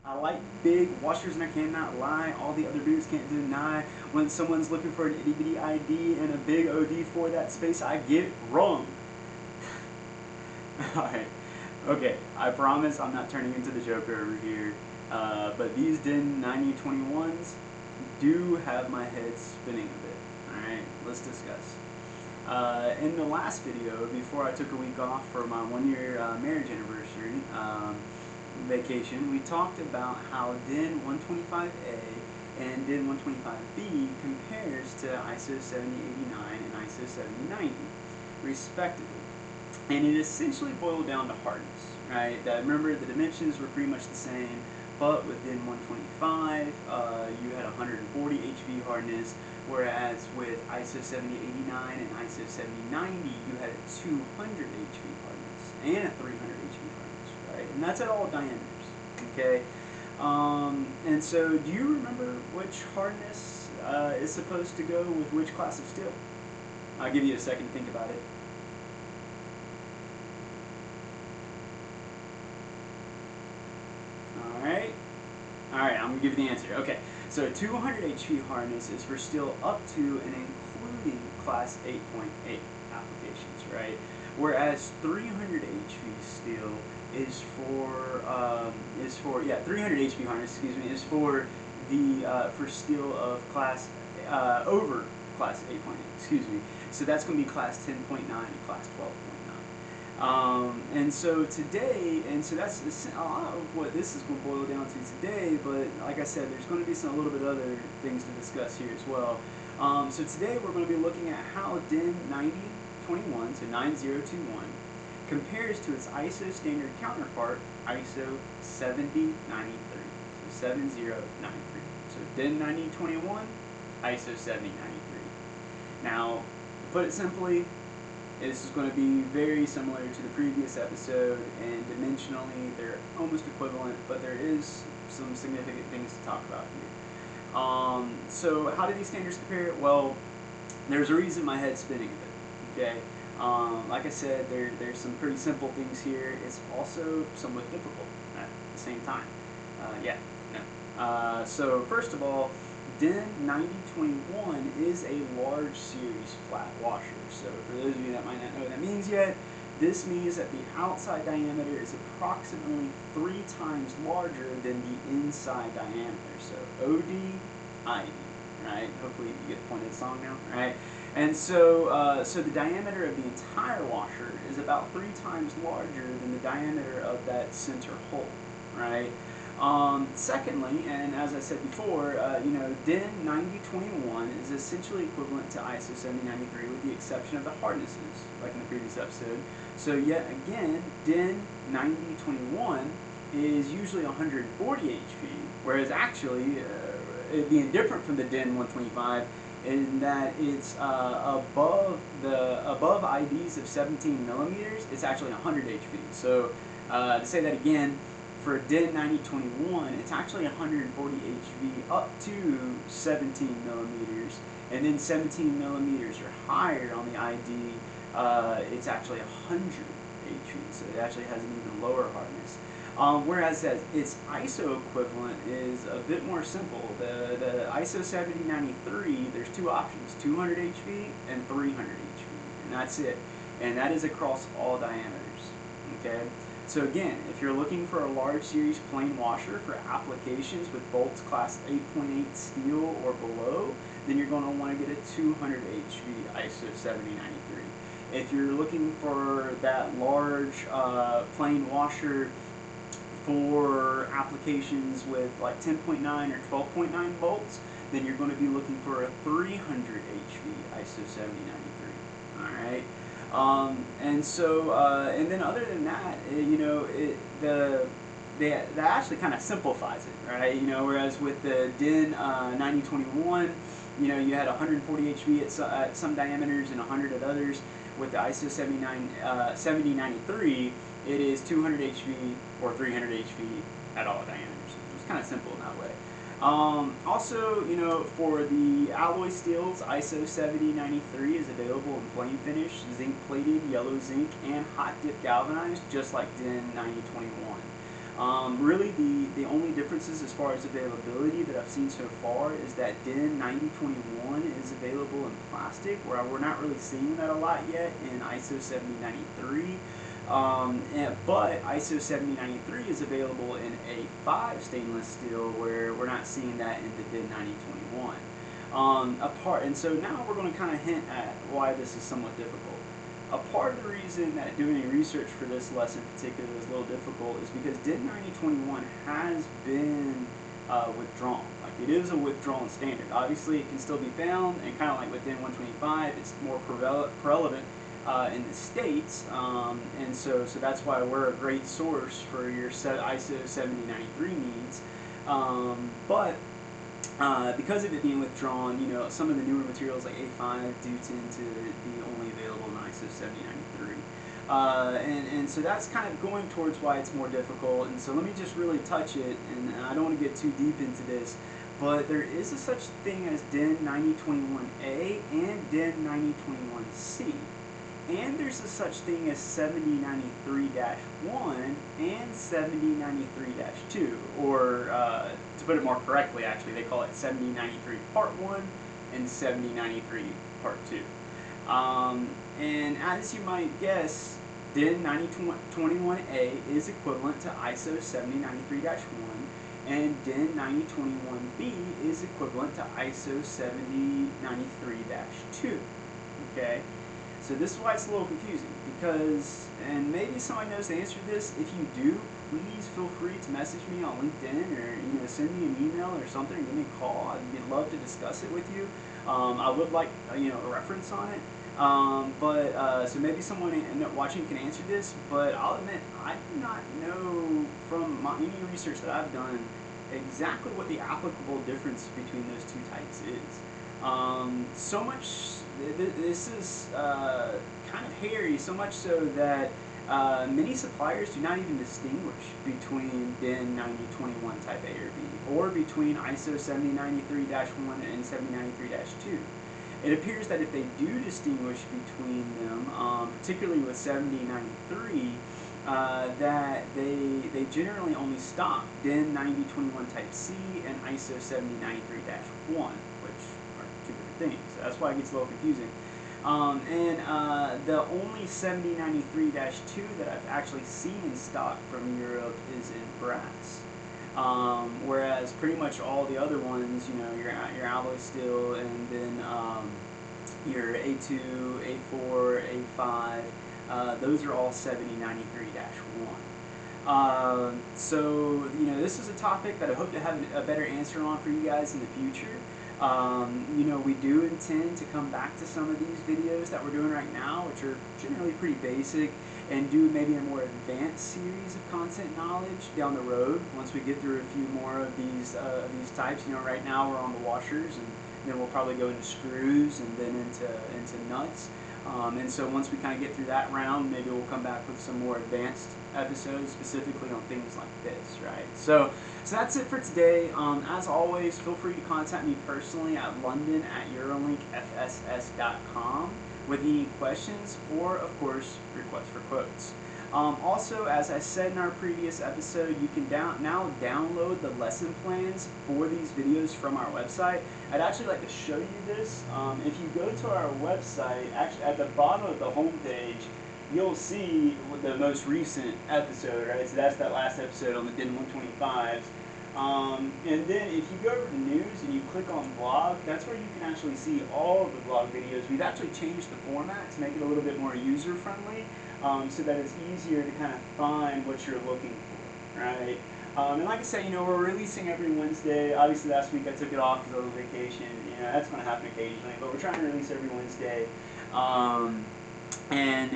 I like big washers and I cannot lie. All the other dudes can't deny. When someone's looking for an itty bitty ID and a big OD for that space, I get it wrong. Alright. Okay, I promise I'm not turning into the Joker over here. But these DIN 9021s do have my head spinning a bit. Alright, let's discuss. In the last video, before I took a week off for my 1-year marriage anniversary vacation, we talked about how DIN 125A and DIN 125B compares to ISO 7089 and ISO 7090, respectively. And it essentially boiled down to hardness, right? Remember, the dimensions were pretty much the same, but within 125, you had 140 HV hardness, whereas with ISO 7089 and ISO 7090, you had a 200 HV hardness and a 300 HV hardness, right? And that's at all diameters, okay? And so, do you remember which hardness is supposed to go with which class of steel? I'll give you a second to think about it. Alright, I'm going to give you the answer. Okay, so 200 HP hardness is for steel up to and including class 8.8 applications, right? Whereas 300 HP steel is for 300 HP hardness, excuse me, is for the for steel of class over class 8.8, excuse me. So that's going to be class 10.9 and class 12.9. And so today, that's a lot of what this is going to boil down to today, but like I said, there's going to be a little bit other things to discuss here as well. So today we're going to be looking at how DIN 9021 to 9021 compares to its ISO standard counterpart, ISO 7093. So 7093. So DIN 9021, ISO 7093. Now, to put it simply, this is going to be very similar to the previous episode, and dimensionally they're almost equivalent, but there is some significant things to talk about here. So how do these standards compare? Well, there's a reason my head's spinning a bit, okay? Like I said, there's some pretty simple things here. It's also somewhat difficult at the same time. So first of all, DIN 9021 is a large series flat washer. So for those of you that might not know what that means yet, this means that the outside diameter is approximately 3 times larger than the inside diameter. So OD, ID, right? Hopefully you get the point of the song now, right? And so, so the diameter of the entire washer is about 3 times larger than the diameter of that center hole, right? Secondly, and as I said before, DIN 9021 is essentially equivalent to ISO 7093 with the exception of the hardnesses, like in the previous episode. So yet again, DIN 9021 is usually 140 HP, whereas actually, it being different from the DIN 125 in that it's above IDs of 17 millimeters, it's actually 100 HP. So to say that again, for DIN 9021, it's actually 140 HV up to 17 millimeters, and then 17 millimeters or higher on the ID, it's actually 100 HV, so it actually has an even lower hardness. Whereas its ISO equivalent is a bit more simple. The ISO 7093, there's 2 options, 200 HV and 300 HV, and that's it. And that is across all diameters, okay? So again, if you're looking for a large series plain washer for applications with bolts class 8.8 steel or below, then you're going to want to get a 200 HV ISO 7093. If you're looking for that large plain washer for applications with like 10.9 or 12.9 bolts, then you're going to be looking for a 300 HV ISO 7093. All right. And then other than that, that actually kind of simplifies it, right? Whereas with the DIN 9021, you had 140 HV at some diameters and 100 at others. With the ISO 7093, it is 200 HV or 300 HV at all diameters. It's kind of simple in that way. Also, for the alloy steels, ISO 7093 is available in plain finish, zinc plated, yellow zinc, and hot dip galvanized, just like DIN 9021. Really, the only differences as far as availability that I've seen so far is that DIN 9021 is available in plastic, where we're not really seeing that a lot yet in ISO 7093. But ISO 7093 is available in A5 stainless steel, where we're not seeing that in the DIN 9021. And so now we're going to kind of hint at why this is somewhat difficult. A part of the reason that doing any research for this lesson particularly is a little difficult is because DIN 9021 has been withdrawn. Like, it is a withdrawn standard. Obviously, it can still be found, and kind of like with DIN 125, it's more prevalent in the States, and so that's why we're a great source for your ISO 7093 needs. Because of it being withdrawn, you know, some of the newer materials like A5 do tend to be only available in ISO 7093. And so that's kind of going towards why it's more difficult. And so let me just really touch it, and I don't want to get too deep into this, but there is a such thing as DIN 9021A and DIN 9021C. And there's a such thing as 7093-1 and 7093-2, or to put it more correctly, actually, they call it 7093 Part 1 and 7093 Part 2. And as you might guess, DIN 9021A is equivalent to ISO 7093-1, and DIN 9021B is equivalent to ISO 7093-2. Okay? So this is why it's a little confusing, because, and maybe somebody knows the answer to this. If you do, please feel free to message me on LinkedIn, or send me an email or something, or give me a call. I'd love to discuss it with you. I would like a reference on it. So maybe someone watching can answer this, but I'll admit I do not know from any research that I've done exactly what the applicable difference between those two types is. So much. This is kind of hairy, so much so that many suppliers do not even distinguish between DIN 9021 type A or B, or between ISO 7093-1 and 7093-2. It appears that if they do distinguish between them, particularly with 7093, that they generally only stop DIN 9021 type C and ISO 7093-1, which are two different things. So that's why it gets a little confusing. The only 7093-2 that I've actually seen in stock from Europe is in brass. Whereas pretty much all the other ones, your alloy steel, and then your A2, A4, A5, those are all 7093-1. So this is a topic that I hope to have a better answer on for you guys in the future. We do intend to come back to some of these videos that we're doing right now, which are generally pretty basic, and do maybe a more advanced series of content knowledge down the road once we get through a few more of these types. Right now we're on the washers, and then we'll probably go into screws, and then into nuts. And so once we kind of get through that round, maybe we'll come back with some more advanced episodes specifically on things like this, right? So that's it for today. As always, feel free to contact me personally at london@eurolinkfss.com with any questions, or of course requests for quotes. Also, as I said in our previous episode, you can now download the lesson plans for these videos from our website. I'd actually like to show you this. If you go to our website, actually at the bottom of the home page, you'll see the most recent episode, right? So that's that last episode on the DIN 125s. And then if you go over to news and you click on blog, that's where you can actually see all of the blog videos. We've actually changed the format to make it a little bit more user-friendly, so that it's easier to kind of find what you're looking for, right? And like I said, we're releasing every Wednesday. Obviously last week I took it off because I was on vacation. That's going to happen occasionally, but we're trying to release every Wednesday. And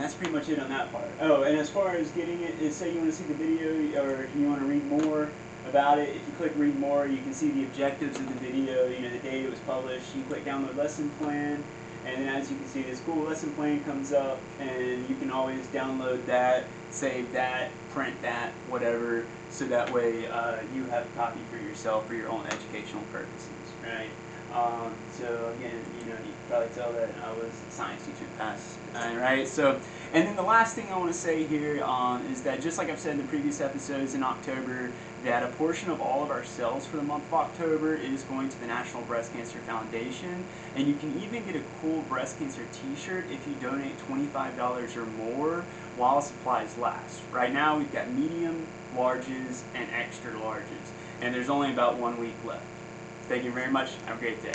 that's pretty much it on that part. Oh, and as far as getting it, say you want to see the video, or you want to read more about it, if you click read more, you can see the objectives of the video, the date it was published. You click download lesson plan, and then as you can see, this cool lesson plan comes up, and you can always download that, save that, print that, whatever, so that way you have a copy for yourself for your own educational purposes, right? So again, you know, you can probably tell that I was a science teacher in the past. All right. So, and then the last thing I want to say here is that just like I've said in the previous episodes in October, that a portion of all of our sales for the month of October is going to the National Breast Cancer Foundation, and you can even get a cool breast cancer T-shirt if you donate $25 or more while supplies last. Right now, we've got medium, larges, and extra larges, and there's only about 1 week left. Thank you very much. Have a great day.